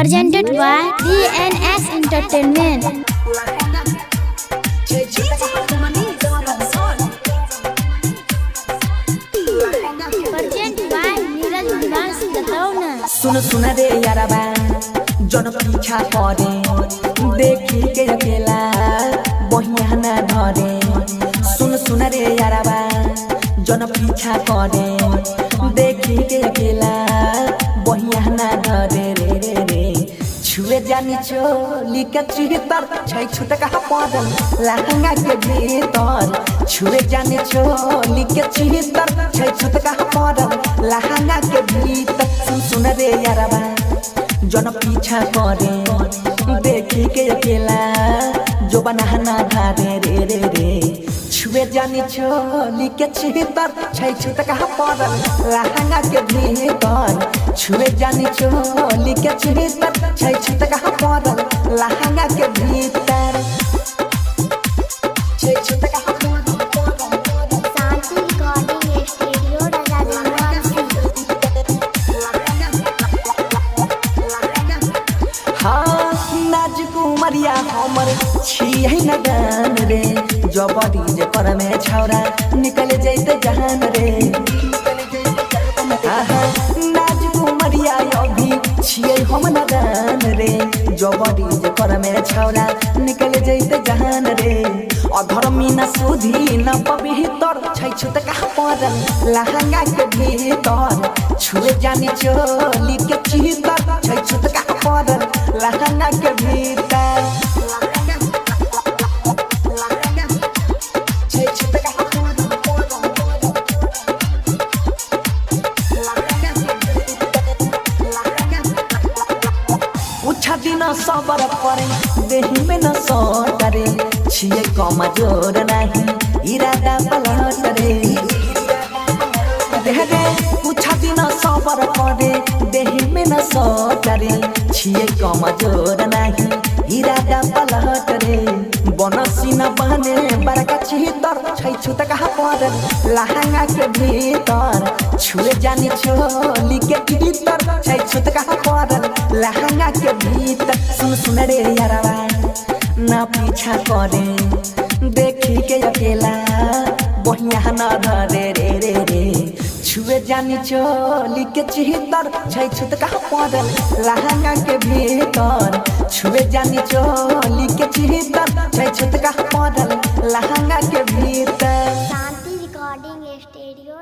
presented by DNS Entertainment. Presented by Niraj Nivas Latona. सुन सुन रे यारबा जन पीछा करे देखी के अकेला बहिया ना धरे। सुन सुन रे यारबा जन पीछा करे देखी के अकेला बहिया ना धरे रे रे रे। छुए जानी चोली के चितर छै छुट कहा पड़ल लहंगा के भीतर। छुए जानी चोली के चितर छै छुट कहा पड़ल लहंगा के भीतर। सुन सुन रे यारबा जन पीछा करे देखी के अकेला जो बनाना धारे रे रे रे। छुए जानी चोली के चितर छै छुट कहा पड़ल लहंगा के भीतर। छुए जानी चोली के चितर छै छुट कहा पड़ल लहंगा के भीतर। छै छुट कहा Santi Recording Studio, नाजुक उमरिया हमर छियै न गान रे। जबरी जे पर में छौरा निकल जैते जहान रे। नाजुक उमरिया अभी छियै हम न गान रे। जबरी जे पर में छौरा निकल जैते जहान रे। अधर्मी न सुधी न पवित्र छै छुट कहा पड़ल लहंगा के भीतर। छुए जानी चोली के चितर छै छुट कहा पड़ल लहंगा के भीतर। छै छुट कहा उछा दिन सबर परे देही में न सटरे। छिए कमजोर नहीं इरादा पलट रे। देहरे उछा दिन सबर परे देही में न सटरे। छिए कमजोर नहीं इरादा पलट रे। बनसी न बने बड़का चितर छै छुट कहा पड़ल लहंगा के भीतर। छुए जानी चोली के भीतर छै छुट कहा पड़ल लहंगा के भीतर। सुन सुन रे यारबा ना पीछा करे देखी के अकेला बहिया न धरे रे रे रे। छुए जानी चोली के चितर छै छुट कहा पड़ल लहंगा के भीतर। छुए जानी चोली के चितर छै छुट कहा पड़ल लहंगा के भीतर। Santi Recording Studio,